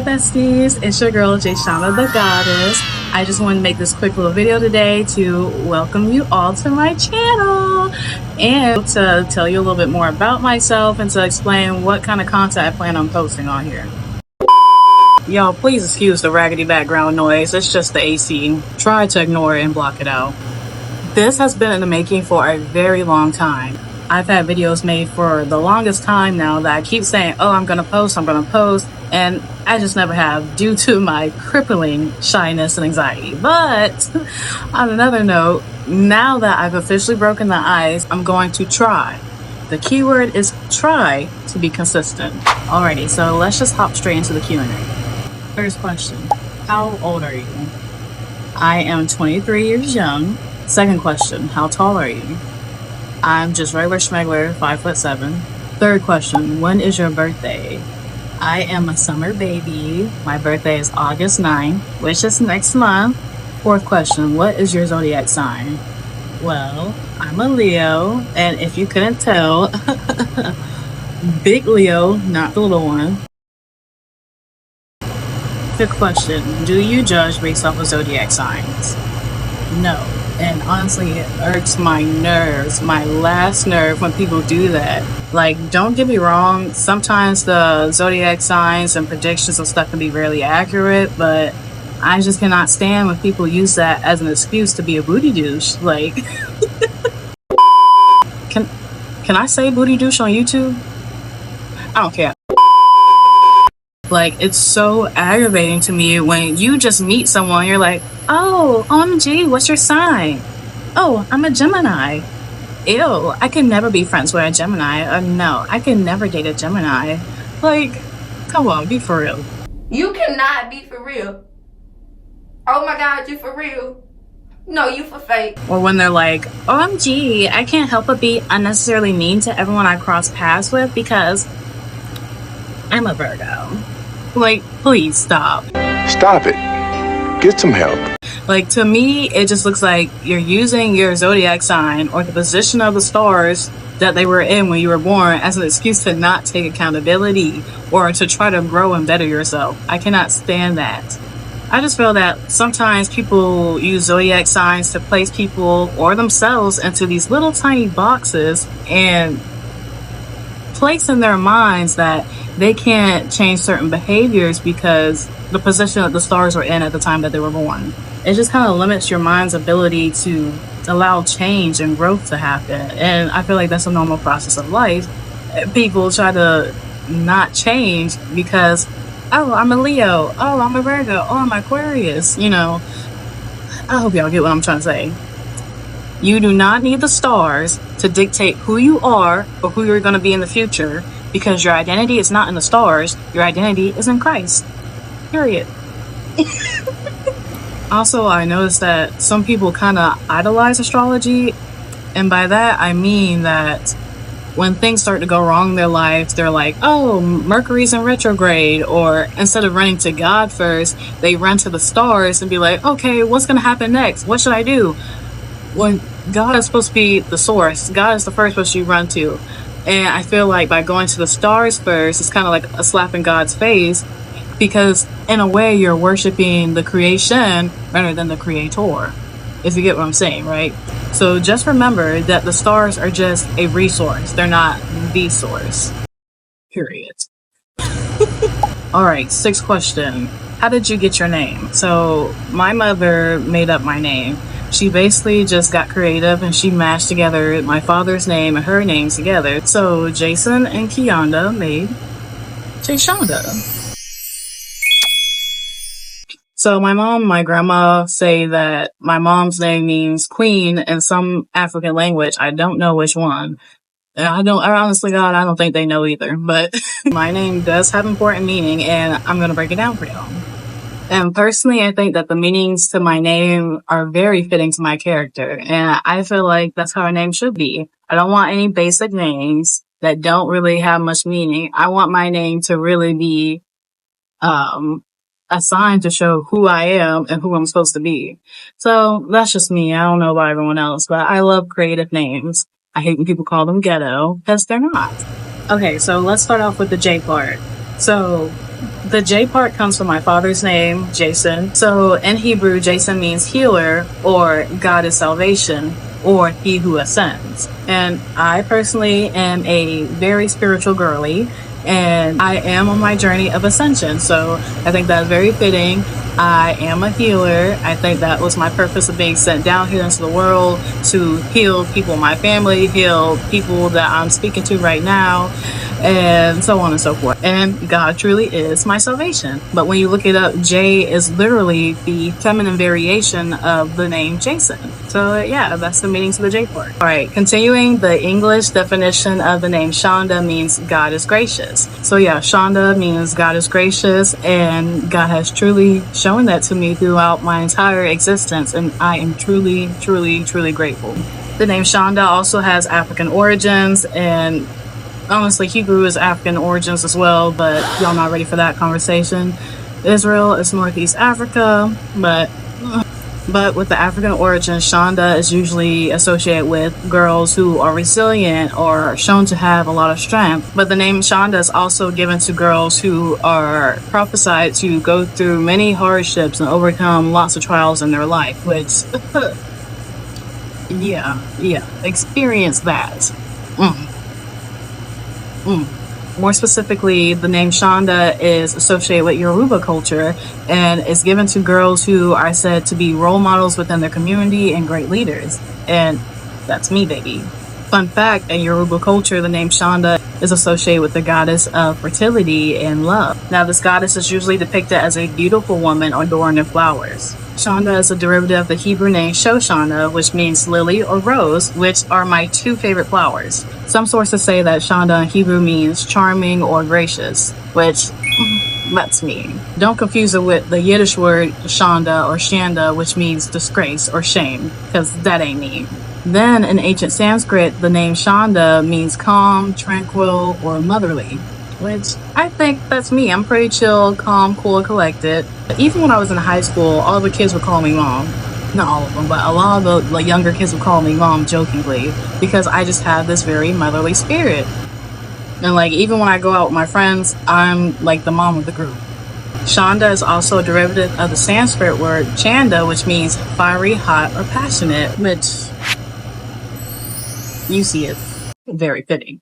besties, it's your girl Jayshana the Goddess. I just wanted to make this quick little video today to welcome you all to my channel and to tell you a little bit more about myself and to explain what kind of content I plan on posting on here. Y'all, please excuse the raggedy background noise. It's just the AC. Try to ignore it and block it out. This has been in the making for a very long time. I've had videos made for the longest time now that I keep saying, oh, I'm gonna post, and I just never have due to my crippling shyness and anxiety. But on another note, now that I've officially broken the ice, I'm going to try. The keyword is try to be consistent. Alrighty, so let's just hop straight into the Q&A. First question, how old are you? I am 23 years young. Second question, how tall are you? I'm just regular schmegler, 5'7". Third question, when is your birthday? I am a summer baby. My birthday is August 9th, which is next month. Fourth question, what is your zodiac sign? Well, I'm a Leo, and if you couldn't tell, big Leo, not the little one. Fifth question, do you judge based off of zodiac signs? No. And honestly, it irks my nerves, my last nerve when people do that. Like, don't get me wrong, sometimes the zodiac signs and predictions and stuff can be really accurate, but I just cannot stand when people use that as an excuse to be a booty douche. Like, can I say booty douche on YouTube? I don't care. Like, it's so aggravating to me when you just meet someone, you're like, oh, OMG, what's your sign? Oh, I'm a Gemini. Ew, I could never be friends with a Gemini. Or no, I can never date a Gemini. Like, come on, be for real. You cannot be for real. Oh my God, you for real? No, you for fake. Or when they're like, OMG, I can't help but be unnecessarily mean to everyone I cross paths with because I'm a Virgo. Like, please stop. Stop it. Get some help. Like, to me, it just looks like you're using your zodiac sign or the position of the stars that they were in when you were born as an excuse to not take accountability or to try to grow and better yourself. I cannot stand that. I just feel that sometimes people use zodiac signs to place people or themselves into these little tiny boxes and place in their minds that they can't change certain behaviors because the position that the stars were in at the time that they were born. It just kind of limits your mind's ability to allow change and growth to happen. And I feel like that's a normal process of life. People try to not change because, oh, I'm a Leo. Oh, I'm a Virgo. Oh, I'm Aquarius. You know, I hope y'all get what I'm trying to say. You do not need the stars to dictate who you are or who you're going to be in the future because your identity is not in the stars. Your identity is in Christ. Period. Also, I noticed that some people kind of idolize astrology. And by that, I mean that when things start to go wrong in their lives, they're like, oh, Mercury's in retrograde. Or instead of running to God first, they run to the stars and be like, okay, what's going to happen next? What should I do? When God is supposed to be the source, God is the first person you run to. And I feel like by going to the stars first, it's kind of like a slap in God's face because in a way you're worshiping the creation rather than the creator, if you get what I'm saying, right? So just remember that the stars are just a resource. They're not the source. Period. All right, sixth question. How did you get your name? So my mother made up my name. She basically just got creative and she mashed together my father's name and her name together. So Jason and Kianda made Jayshonda. So my mom, my grandma say that my mom's name means queen in some African language. I don't know which one. Honestly, God, I don't think they know either. But my name does have important meaning and I'm going to break it down for y'all. And personally, I think that the meanings to my name are very fitting to my character. And I feel like that's how a name should be. I don't want any basic names that don't really have much meaning. I want my name to really be a sign to show who I am and who I'm supposed to be. So that's just me. I don't know about everyone else, but I love creative names. I hate when people call them ghetto because they're not. Okay, so let's start off with the J part. So The J part comes from my father's name, Jason. So in Hebrew, Jason means healer, or God is salvation, or he who ascends. And I personally am a very spiritual girly, and I am on my journey of ascension. So I think that's very fitting. I am a healer. I think that was my purpose of being sent down here into the world, to heal people in my family, heal people that I'm speaking to right now, and so on and so forth. And God truly is my salvation. But when you look it up, J is literally the feminine variation of the name Jason. So yeah, that's the meaning to the J part. All right, continuing, the English definition of the name Shonda means God is gracious. So yeah, Shonda means God is gracious, and God has truly shown that to me throughout my entire existence, and I am truly, truly, truly grateful. The name Shonda also has African origins, and honestly, Hebrew is African origins as well, but y'all not ready for that conversation. Israel is Northeast Africa, but with the African origin, Shonda is usually associated with girls who are resilient or shown to have a lot of strength. But the name Shonda is also given to girls who are prophesied to go through many hardships and overcome lots of trials in their life, which, yeah, experience that. More specifically, the name Shonda is associated with Yoruba culture and is given to girls who are said to be role models within their community and great leaders. And that's me, baby. Fun fact, in Yoruba culture, the name Shonda is associated with the goddess of fertility and love. Now, this goddess is usually depicted as a beautiful woman adorned in flowers. Shonda is a derivative of the Hebrew name Shoshana, which means lily or rose, which are my two favorite flowers. Some sources say that Shonda in Hebrew means charming or gracious, which that's me. Don't confuse it with the Yiddish word Shonda or Shanda, which means disgrace or shame, because that ain't me. Then in ancient Sanskrit, the name Shonda means calm, tranquil, or motherly, which I think that's me. I'm pretty chill, calm, cool, collected. Even when I was in high school, all the kids would call me mom. Not all of them, but a lot of the younger kids would call me mom jokingly, because I just have this very motherly spirit. And like, even when I go out with my friends, I'm like the mom of the group. Shonda is also a derivative of the Sanskrit word chanda, which means fiery, hot, or passionate, which you see it. Very fitting.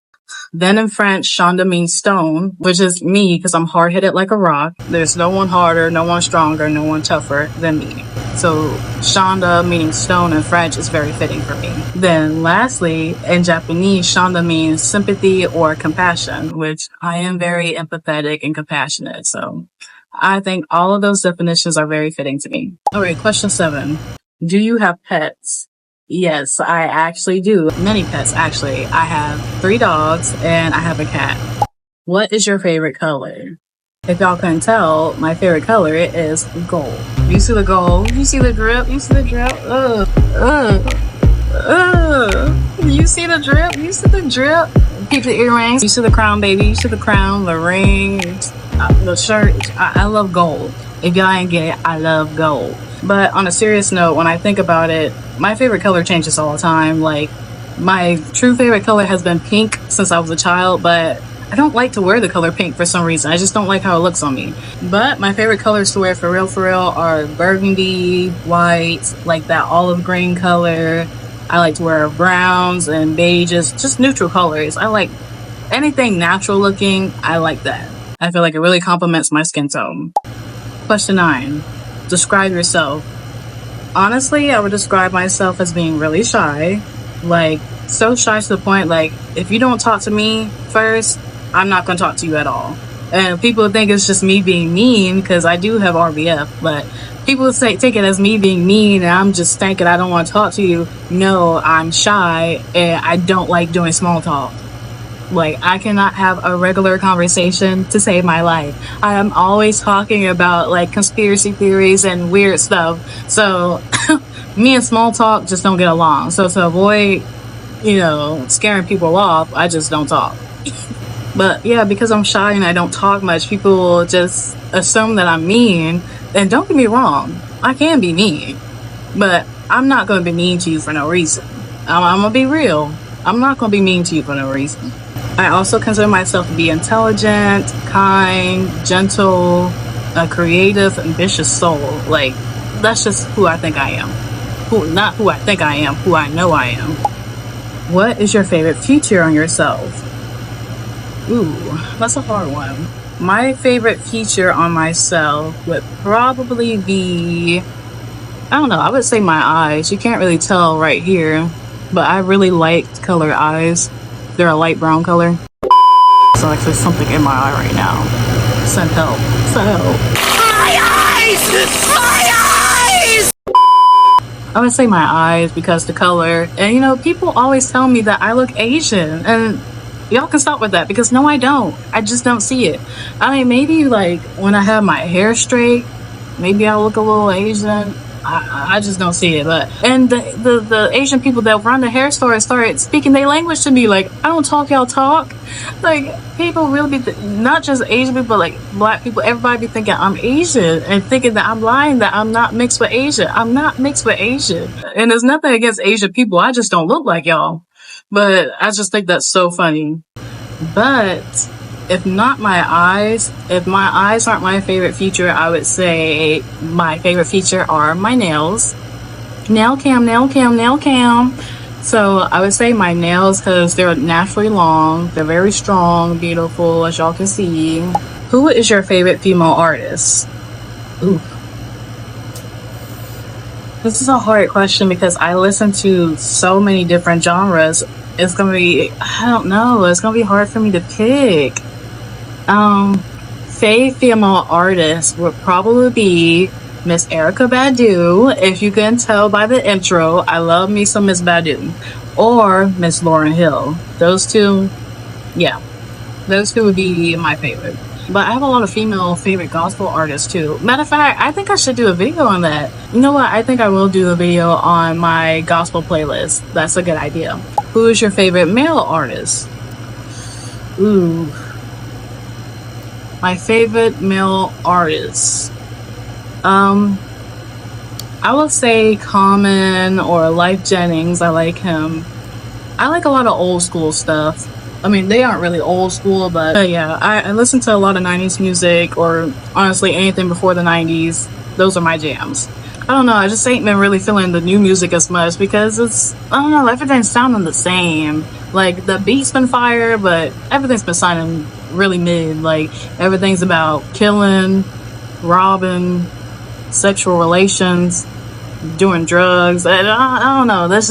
Then in French, Shonda means stone, which is me because I'm hard-headed like a rock. There's no one harder, no one stronger, no one tougher than me. So Shonda, meaning stone in French, is very fitting for me. Then lastly, in Japanese, Shonda means sympathy or compassion, which I am very empathetic and compassionate. So I think all of those definitions are very fitting to me. All right, question 7. Do you have pets? Yes, I actually do. Many pets, actually. I have 3 dogs and I have a cat. What is your favorite color? If y'all couldn't tell, my favorite color is gold. You see the gold? You see the drip? You see the drip? You see the drip? You see the drip? Keep the earrings. You see the crown, baby. You see the crown, the ring, the shirt. I love gold. If y'all ain't get it, I love gold. But on a serious note, when I think about it, my favorite color changes all the time. Like, my true favorite color has been pink since I was a child, but I don't like to wear the color pink for some reason. I just don't like how it looks on me. But my favorite colors to wear for real, are burgundy, white, like that olive green color. I like to wear browns and beiges, just neutral colors. I like anything natural looking. I like that. I feel like it really complements my skin tone. Question 9. Describe yourself. Honestly, I would describe myself as being really shy. Like, so shy to the point, like, if you don't talk to me first, I'm not going to talk to you at all. And people think it's just me being mean, because I do have RBF, but people take it as me being mean, and I'm just thinking I don't want to talk to you. No, I'm shy, and I don't like doing small talk. Like, I cannot have a regular conversation to save my life. I am always talking about, like, conspiracy theories and weird stuff. So, me and small talk just don't get along. So, to avoid, scaring people off, I just don't talk. But, yeah, because I'm shy and I don't talk much, people just assume that I'm mean. And don't get me wrong, I can be mean. But I'm not going to be mean to you for no reason. I'm going to be real. I'm not going to be mean to you for no reason. I also consider myself to be intelligent, kind, gentle, a creative, ambitious soul. Like, that's just who I think I am. Not who I think I am, who I know I am. What is your favorite feature on yourself? Ooh, that's a hard one. My favorite feature on myself would probably be, I don't know, I would say my eyes. You can't really tell right here, but I really like colored eyes. They're a light brown color. So like there's something in my eye right now. Send help. Send help. My eyes! My eyes! I would say my eyes because the color. And you know, people always tell me that I look Asian. And y'all can stop with that because no, I don't. I just don't see it. I mean, maybe like when I have my hair straight, maybe I look a little Asian. I just don't see it. But and the Asian people that run the hair store started speaking their language to me. Like, I don't talk, y'all talk. Like, people really be not just Asian people, but like black people. Everybody be thinking I'm Asian and thinking that I'm lying, that I'm not mixed with Asian. I'm not mixed with Asian. And there's nothing against Asian people. I just don't look like y'all. But I just think that's so funny. But if my eyes aren't my favorite feature, I would say my favorite feature are my nails. Nail cam. So I would say my nails because they're naturally long. They're very strong, beautiful, as y'all can see. Who is your favorite female artist? Ooh. This is a hard question because I listen to so many different genres. It's gonna be, I don't know, it's gonna be hard for me to pick. Female artist would probably be Miss Erykah Badu. If you can tell by the intro, I love me some Miss Badu. Or Miss Lauryn Hill. Those two would be my favorite. But I have a lot of female favorite gospel artists too. Matter of fact, I think I should do a video on that. You know what? I think I will do a video on my gospel playlist. That's a good idea. Who is your favorite male artist? Ooh. My favorite male artist. I would say Common or Life Jennings. I like him. I like a lot of old school stuff. I mean, they aren't really old school, but yeah, I listen to a lot of 90s music, or honestly anything before the 90s. Those are my jams. I don't know, I just ain't been really feeling the new music as much because I don't know, everything's sounding the same. Like, the beat's been fire, but everything's been sounding really mid. Like, everything's about killing, robbing, sexual relations, doing drugs. I don't know, that's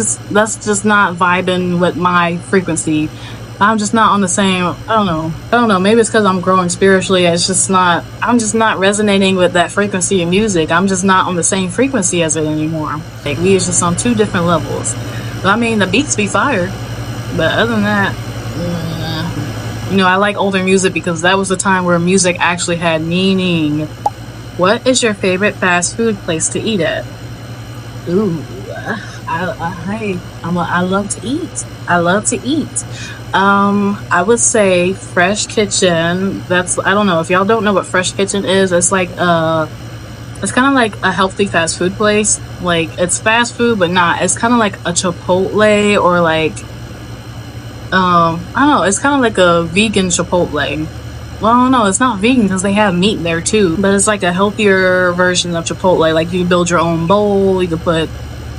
just not vibing with my frequency. I'm just not on the same, I don't know, maybe it's because I'm growing spiritually. I'm just not resonating with that frequency of music. I'm just not on the same frequency as it anymore. Like, we is just on two different levels. But I mean, the beats be fire, but other than that, you know, I like older music because that was the time where music actually had meaning. What is your favorite fast food place to eat at? Ooh, I love to eat. I love to eat. I would say Fresh Kitchen. I don't know if y'all don't know what Fresh Kitchen is. It's like it's kind of like a healthy fast food place. Like, it's fast food, but not. It's kind of like a Chipotle, or like I don't know. It's kind of like a vegan Chipotle. Well, no, it's not vegan because they have meat there too. But it's like a healthier version of Chipotle. Like, you can build your own bowl. You can put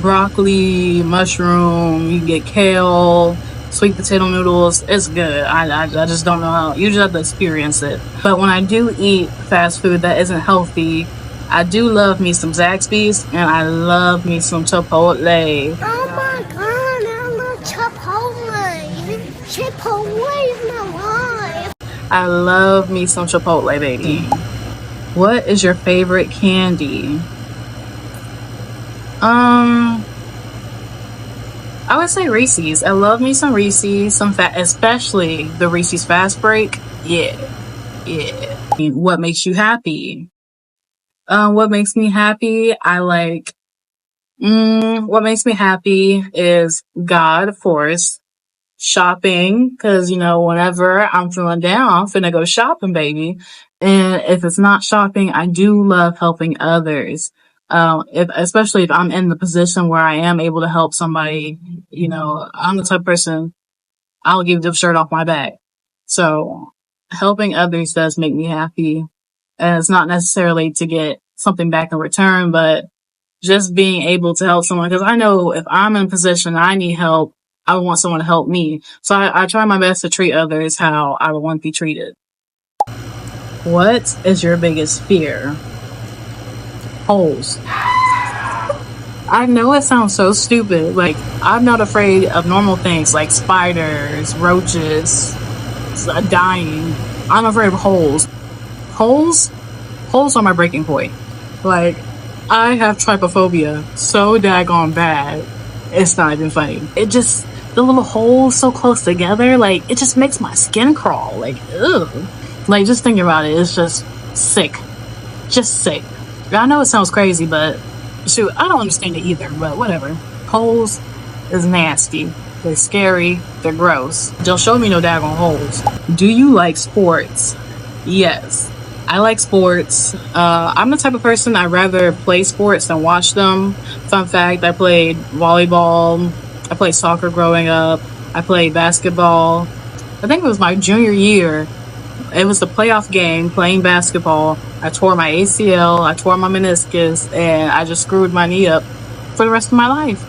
broccoli, mushroom. You can get kale, sweet potato noodles. It's good. I just don't know how. You just have to experience it. But when I do eat fast food that isn't healthy, I do love me some Zaxby's, and I love me some Chipotle. Oh my god, I love Chipotle. Chipotle is my life. I love me some Chipotle, baby. What is your favorite candy? I would say Reese's. I love me some Reese's, especially the Reese's Fast Break. Yeah. What makes you happy? What makes me happy? What makes me happy is God, of course. Shopping, because, you know, whenever I'm feeling down, I'm finna go shopping, baby. And if it's not shopping, I do love helping others. Especially if I'm in the position where I am able to help somebody, you know, I'm the type of person, I'll give the shirt off my back. So helping others does make me happy. And it's not necessarily to get something back in return, but just being able to help someone. Because I know if I'm in a position I need help, I would want someone to help me. So I try my best to treat others how I would want to be treated. What is your biggest fear? Holes. I know it sounds so stupid. Like, I'm not afraid of normal things like spiders, roaches, dying. I'm afraid of holes. Holes are my breaking point. Like, I have trypophobia so daggone bad. It's not even funny. It just, the little holes so close together, like, it just makes my skin crawl. Like, ugh. Like, just thinking about it, it's just sick. Just sick. I know it sounds crazy, but shoot, I don't understand it either, but whatever. Holes is nasty. They're scary. They're gross. Don't show me no daggone holes. Do you like sports? Yes. I like sports. I'm the type of person I'd rather play sports than watch them. Fun fact, I played volleyball. I played soccer growing up. I played basketball. I think it was my junior year. It was the playoff game, playing basketball. I tore my ACL, I tore my meniscus, and I just screwed my knee up for the rest of my life.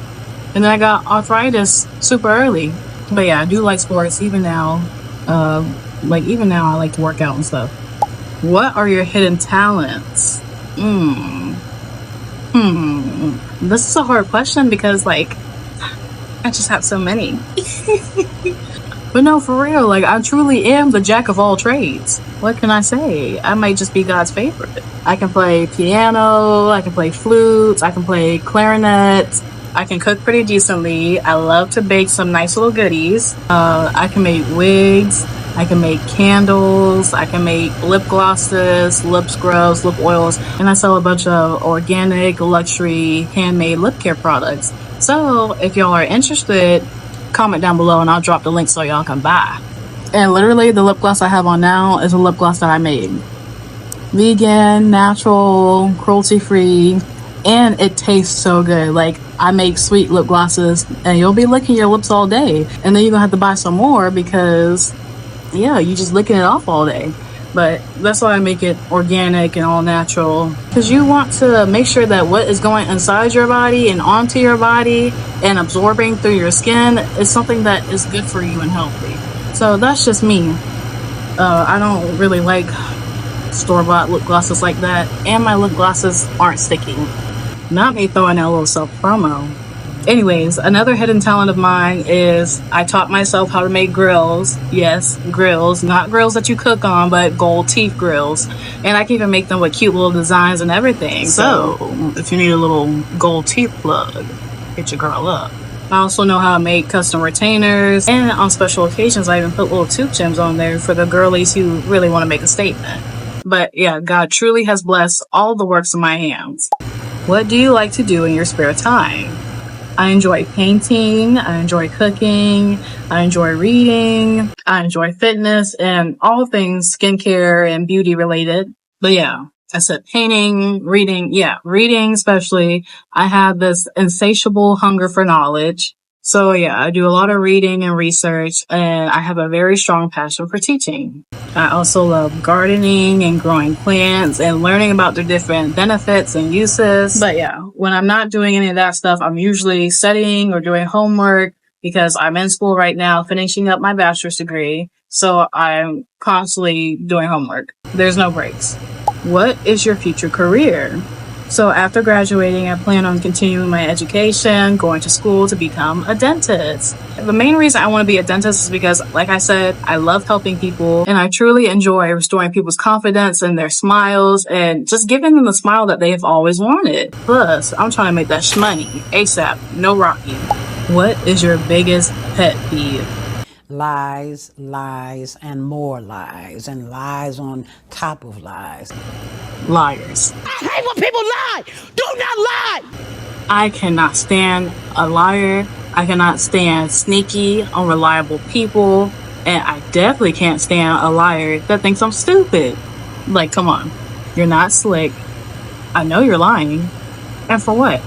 And then I got arthritis super early. But yeah, I do like sports even now. Even now I like to work out and stuff. What are your hidden talents? This is a hard question because, like, I just have so many. But no, for real, like, I truly am the jack of all trades. What can I say? I might just be God's favorite. I can play piano, I can play flutes, I can play clarinet, I can cook pretty decently. I love to bake some nice little goodies. I can make wigs, I can make candles, I can make lip glosses, lip scrubs, lip oils, and I sell a bunch of organic, luxury, handmade lip care products. So if y'all are interested, comment down below and I'll drop the link so y'all can buy. And literally the lip gloss I have on now is a lip gloss that I made. Vegan, natural, cruelty free, and it tastes so good. Like, I make sweet lip glosses and you'll be licking your lips all day, and then you're gonna have to buy some more because yeah, you just licking it off all day. But that's why I make it organic and all natural, because you want to make sure that what is going inside your body and onto your body and absorbing through your skin is something that is good for you and healthy. So that's just me. I don't really like store-bought lip glosses like that, and my lip glosses aren't sticking. Not me throwing that little self-promo. Anyways, another hidden talent of mine is I taught myself how to make grills. Yes, grills. Not grills that you cook on, but gold teeth grills. And I can even make them with cute little designs and everything. So, if you need a little gold teeth plug, hit your girl up. I also know how to make custom retainers. And on special occasions, I even put little tooth gems on there for the girlies who really want to make a statement. But yeah, God truly has blessed all the works of my hands. What do you like to do in your spare time? I enjoy painting, I enjoy cooking, I enjoy reading, I enjoy fitness, and all things skincare and beauty related. But yeah, I said painting, reading, reading especially. I have this insatiable hunger for knowledge. So yeah, I do a lot of reading and research, and I have a very strong passion for teaching. I also love gardening and growing plants and learning about their different benefits and uses. But yeah, when I'm not doing any of that stuff, I'm usually studying or doing homework because I'm in school right now, finishing up my bachelor's degree. So I'm constantly doing homework. There's no breaks. What is your future career? So after graduating, I plan on continuing my education, going to school to become a dentist. The main reason I want to be a dentist is because, like I said, I love helping people, and I truly enjoy restoring people's confidence and their smiles and just giving them the smile that they have always wanted. Plus, I'm trying to make that shmoney ASAP, no Rocky. What is your biggest pet peeve? Lies, lies, and more lies, and lies on top of lies. Liars. I hate when people lie! Do not lie! I cannot stand a liar. I cannot stand sneaky, unreliable people. And I definitely can't stand a liar that thinks I'm stupid. Like, come on. You're not slick. I know you're lying. And for what?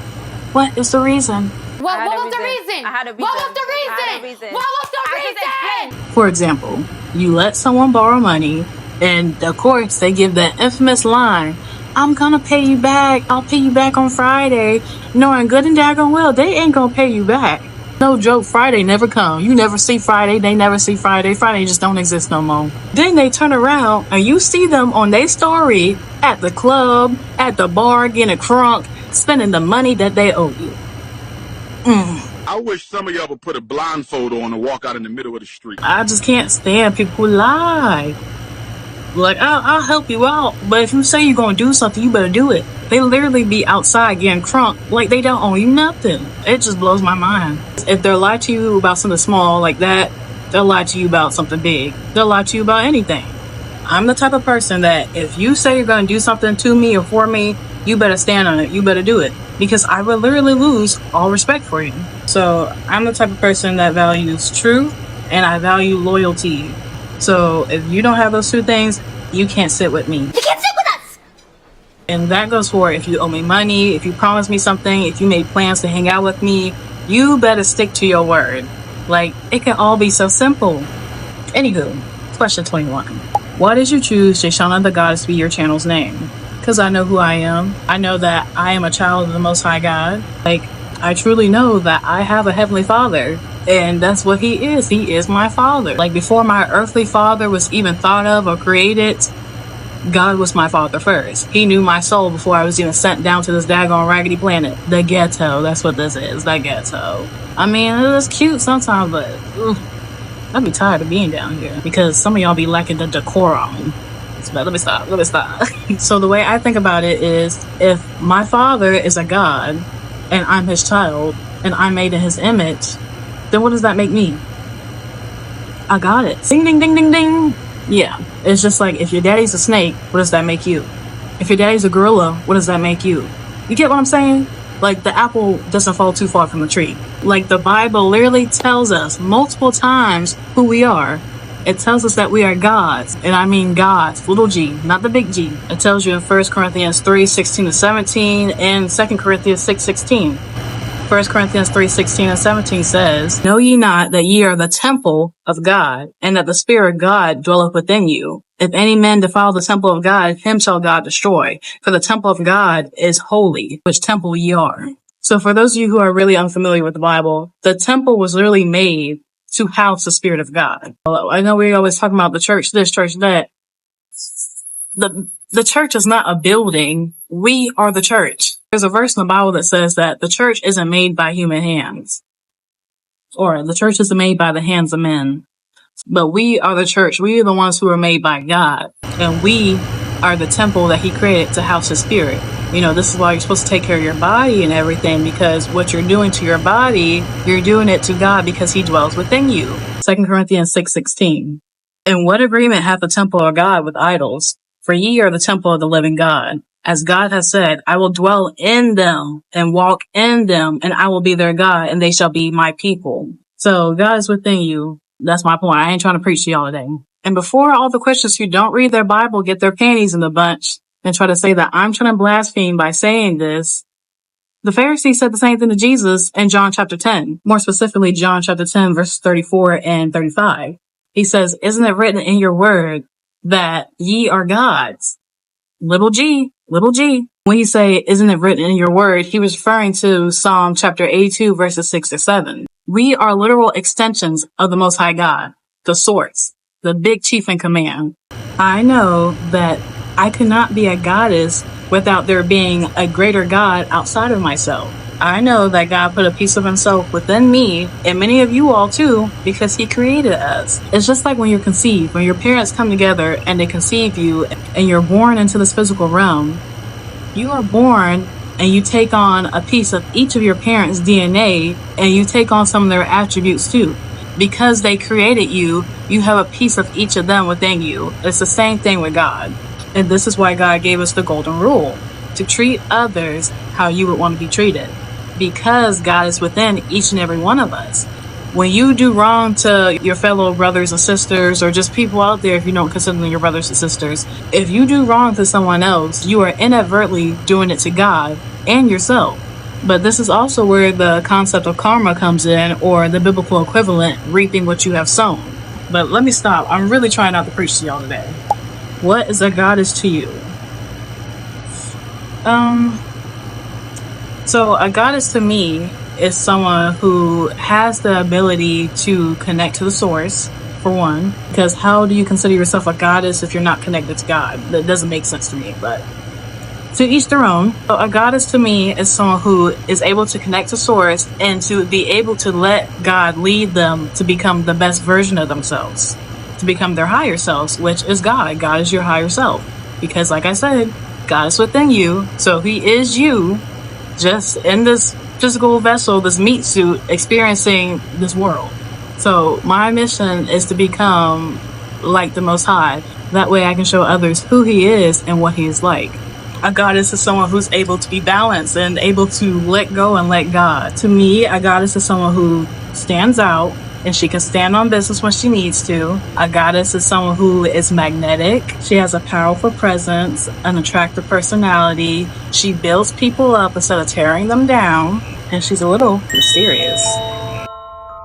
What is the reason? What was the reason? What was the reason? What was the reason? For example, You let someone borrow money, and of course they give that infamous line, I'm gonna pay you back, I'll pay you back on Friday, knowing good and daggone well they ain't gonna pay you back. No joke, Friday never come. You never see Friday, they never see Friday. Friday just don't exist no more. Then they turn around and you see them on their story at the club, at the bar, getting crunk, spending the money that they owe you. I wish some of y'all would put a blindfold on and walk out in the middle of the street. I just can't stand people who lie. Like, I'll help you out, but if you say you're gonna do something, you better do it. They literally be outside getting crunk like they don't owe you nothing. It just blows my mind. If they'll lie to you about something small like that, they'll lie to you about something big. They'll lie to you about anything. I'm the type of person that if you say you're gonna do something to me or for me, you better stand on it. You better do it. Because I would literally lose all respect for you. So I'm the type of person that values truth and I value loyalty. So if you don't have those two things, you can't sit with me. You can't sit with us! And that goes for if you owe me money, if you promise me something, if you made plans to hang out with me, you better stick to your word. Like, it can all be so simple. Anywho, question 21. Why did you choose Jayshana the Goddess to be your channel's name? Because I know who I am. I know that I am a child of the Most High God. Like, I truly know that I have a Heavenly Father. And that's what he is. He is my father. Like, before my earthly father was even thought of or created, God was my father first. He knew my soul before I was even sent down to this daggone raggedy planet. The ghetto. That's what this is. The ghetto. I mean, it's cute sometimes, but I'd be tired of being down here because some of y'all be lacking the decorum. So let me stop. So the way I think about it is, if my father is a God and I'm his child and I'm made in his image, then what does that make me? I got it. Ding, ding, ding, ding, ding. Yeah. It's just like, if your daddy's a snake, what does that make you? If your daddy's a gorilla, what does that make you? You get what I'm saying? Like, the apple doesn't fall too far from the tree. Like, the Bible literally tells us multiple times who we are. It tells us that we are gods. And I mean gods, little g, not the big G. It tells you in 1 Corinthians 3:16-17 and 2 Corinthians 6:16. 1 Corinthians 3:16 and 17 says, Know ye not that ye are the temple of God, and that the Spirit of God dwelleth within you? If any man defile the temple of God, him shall God destroy. For the temple of God is holy, which temple ye are. So for those of you who are really unfamiliar with the Bible, the temple was literally made to house the Spirit of God. I know we always talk about the church this, church that. The church is not a building. We are the church. There's a verse in the Bible that says that the church isn't made by human hands. Or the church isn't made by the hands of men. But we are the church. We are the ones who are made by God. And we are the temple that he created to house his spirit. You know, this is why you're supposed to take care of your body and everything, because what you're doing to your body, you're doing it to God because he dwells within you. 2 Corinthians 6:16. And what agreement hath the temple of God with idols? For ye are the temple of the living God. As God has said, I will dwell in them and walk in them, and I will be their God, and they shall be my people. So God is within you. That's my point. I ain't trying to preach to y'all today. And before all the Christians who don't read their Bible get their panties in a bunch and try to say that I'm trying to blaspheme by saying this, the Pharisees said the same thing to Jesus in John chapter 10. More specifically, John chapter 10, verses 34 and 35. He says, Isn't it written in your word that ye are gods? Little g. When he say, isn't it written in your word, he was referring to Psalm chapter 82, verses 6-7. We are literal extensions of the Most High God, the source, the big chief in command. I know that I could not be a goddess without there being a greater God outside of myself. I know that God put a piece of himself within me, and many of you all too, because he created us. It's just like when you're conceived, when your parents come together and they conceive you and you're born into this physical realm. You are born and you take on a piece of each of your parents' DNA, and you take on some of their attributes too. Because they created you, you have a piece of each of them within you. It's the same thing with God. And this is why God gave us the golden rule, to treat others how you would want to be treated. Because God is within each and every one of us. When you do wrong to your fellow brothers and sisters, or just people out there, if you don't consider them your brothers and sisters, if you do wrong to someone else, you are inadvertently doing it to God and yourself. But this is also where the concept of karma comes in, or the biblical equivalent, reaping what you have sown. But let me stop. I'm really trying not to preach to y'all today. What is a goddess to you? So a goddess to me is someone who has the ability to connect to the source, for one, because how do you consider yourself a goddess if you're not connected to God? That doesn't make sense to me, but to each their own. So a goddess to me is someone who is able to connect to source and to be able to let God lead them to become the best version of themselves, to become their higher selves, which is God. God is your higher self. Because like I said, God is within you. So he is you, just in this physical vessel, this meat suit, experiencing this world. So my mission is to become like the Most High. That way I can show others who he is and what he is like. A goddess is someone who's able to be balanced and able to let go and let God. To me, a goddess is someone who stands out and she can stand on business when she needs to. A goddess is someone who is magnetic. She has a powerful presence, an attractive personality. She builds people up instead of tearing them down. And she's a little mysterious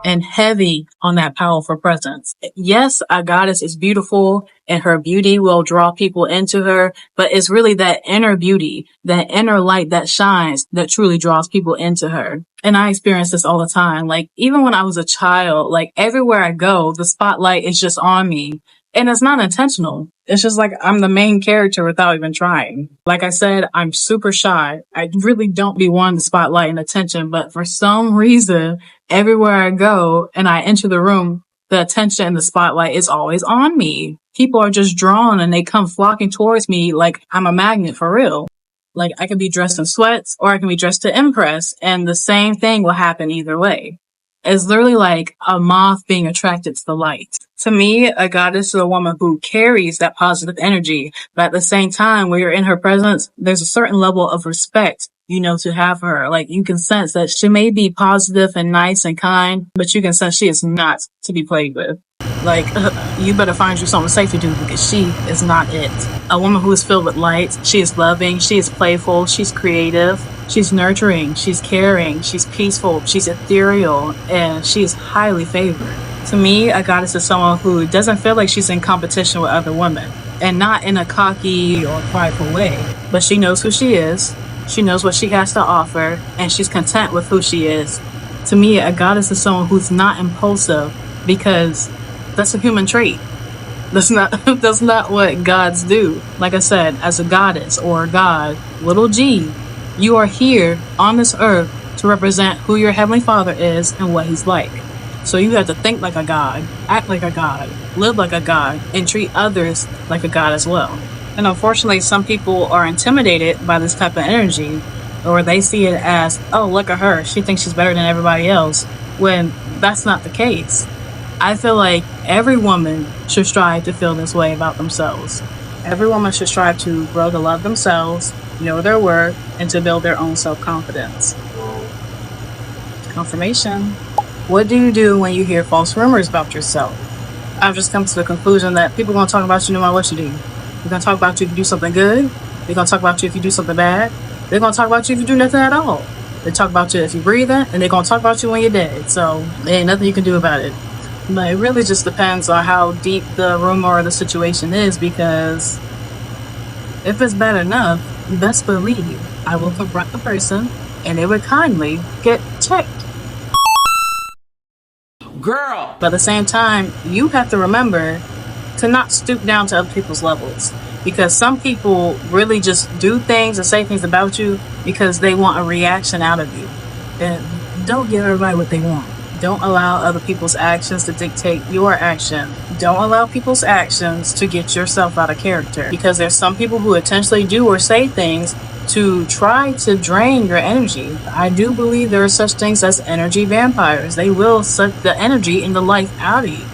and heavy on that powerful presence. Yes, a goddess is beautiful and her beauty will draw people into her, but it's really that inner beauty, that inner light that shines that truly draws people into her. And I experience this all the time. Like, even when I was a child, like everywhere I go, the spotlight is just on me. And it's not intentional. It's just like I'm the main character without even trying. Like I said, I'm super shy. I really don't be wanting the spotlight and attention, but for some reason, everywhere I go and I enter the room, the attention and the spotlight is always on me. People are just drawn and they come flocking towards me like I'm a magnet for real. Like I could be dressed in sweats or I can be dressed to impress, and the same thing will happen either way. It's literally like a moth being attracted to the light. To me, a goddess is a woman who carries that positive energy, but at the same time, when you're in her presence, there's a certain level of respect, you know, to have her. Like, you can sense that she may be positive and nice and kind, but you can sense she is not to be played with. Like, you better find you something safe to do because she is not it. A woman who is filled with light, she is loving, she is playful, she's creative, she's nurturing, she's caring, she's peaceful, she's ethereal, and she is highly favored. To me, a goddess is someone who doesn't feel like she's in competition with other women, and not in a cocky or prideful way, but she knows who she is, she knows what she has to offer, and she's content with who she is. To me, a goddess is someone who's not impulsive, because that's a human trait. That's not what gods do. Like I said, as a goddess or a god, little g, you are here on this earth to represent who your Heavenly Father is and what he's like. So you have to think like a god, act like a god, live like a god, and treat others like a god as well. And unfortunately, some people are intimidated by this type of energy, or they see it as, oh, look at her, she thinks she's better than everybody else, when that's not the case. I feel like every woman should strive to feel this way about themselves. Every woman should strive to grow to love themselves, know their worth, and to build their own self-confidence. Confirmation. What do you do when you hear false rumors about yourself? I've just come to the conclusion that people are going to talk about you no matter what you do. They're going to talk about you if you do something good. They're going to talk about you if you do something bad. They're going to talk about you if you do nothing at all. They talk about you if you're breathing, and they're going to talk about you when you're dead. So there ain't nothing you can do about it. But it really just depends on how deep the rumor or the situation is, because if it's bad enough, you best believe I will confront the person and they would kindly get checked. Girl! But at the same time, you have to remember to not stoop down to other people's levels, because some people really just do things and say things about you because they want a reaction out of you. And don't give everybody what they want. Don't allow other people's actions to dictate your action. Don't allow people's actions to get yourself out of character, because there's some people who intentionally do or say things to try to drain your energy. I do believe there are such things as energy vampires. They will suck the energy and the life out of you.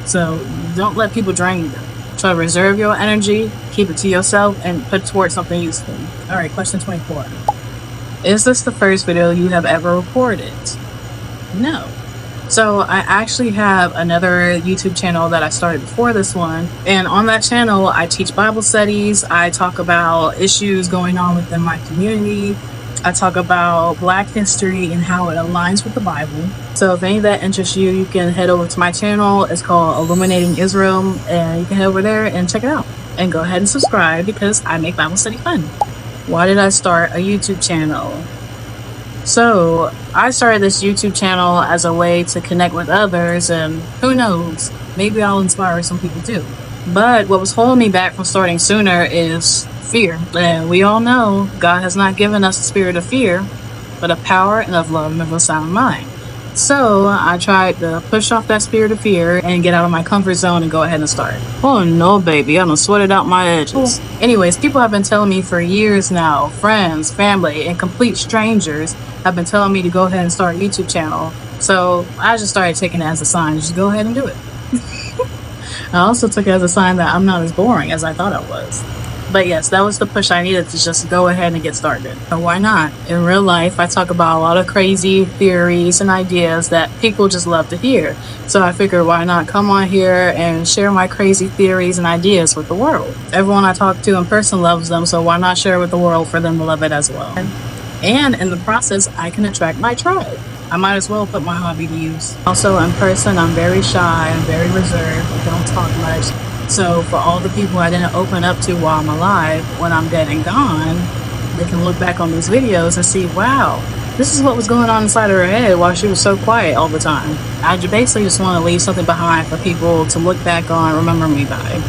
So don't let people drain you. Try to reserve your energy, keep it to yourself, and put it towards something useful. All right, question 24. Is this the first video you have ever recorded? No. So I actually have another YouTube channel that I started before this one, and on that channel I teach Bible studies. I talk about issues going on within my community. I talk about Black history and how it aligns with the Bible. So if any of that interests you, you can head over to my channel. It's called Illuminating Israel, and you can head over there and check it out. And go ahead and subscribe because I make Bible study fun. Why did I start a YouTube channel? So I started this YouTube channel as a way to connect with others, and who knows, maybe I'll inspire some people too. But what was holding me back from starting sooner is fear. And we all know God has not given us a spirit of fear, but a power and of love and of a sound mind. So I tried to push off that spirit of fear and get out of my comfort zone and go ahead and start. Oh no, baby, I done sweated out my edges. Anyways, people have been telling me for years now, friends, family, and complete strangers have been telling me to go ahead and start a YouTube channel. So I just started taking it as a sign, just go ahead and do it. I also took it as a sign that I'm not as boring as I thought I was. But yes, that was the push I needed to just go ahead and get started. So why not? In real life, I talk about a lot of crazy theories and ideas that people just love to hear. So I figured, why not come on here and share my crazy theories and ideas with the world? Everyone I talk to in person loves them, so why not share with the world for them to love it as well? And in the process, I can attract my tribe. I might as well put my hobby to use. Also, in person, I'm very shy and very reserved. I don't talk much. So for all the people I didn't open up to while I'm alive, when I'm dead and gone, they can look back on these videos and see, wow, this is what was going on inside of her head while she was so quiet all the time. I basically just want to leave something behind for people to look back on, remember me by.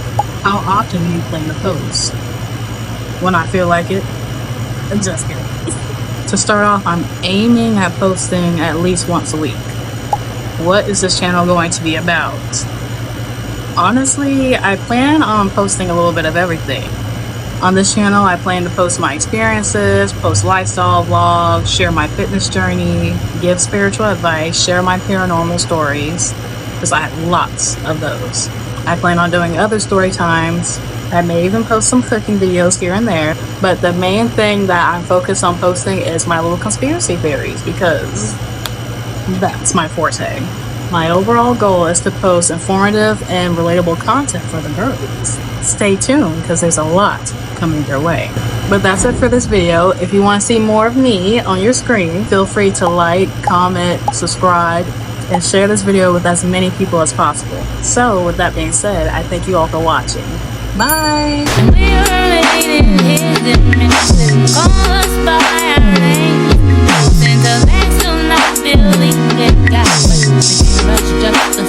How often do you plan to post? When I feel like it? Just kidding. To start off, I'm aiming at posting at least once a week. What is this channel going to be about? Honestly, I plan on posting a little bit of everything. On this channel, I plan to post my experiences, post lifestyle vlogs, share my fitness journey, give spiritual advice, share my paranormal stories, because I have lots of those. I plan on doing other story times. I may even post some cooking videos here and there, but the main thing that I'm focused on posting is my little conspiracy theories, because that's my forte. My overall goal is to post informative and relatable content for the girls. Stay tuned, because there's a lot coming your way. But that's it for this video. If you want to see more of me on your screen, feel free to like, comment, subscribe, and share this video with as many people as possible. So with that being said, I thank you all for watching. Bye! Just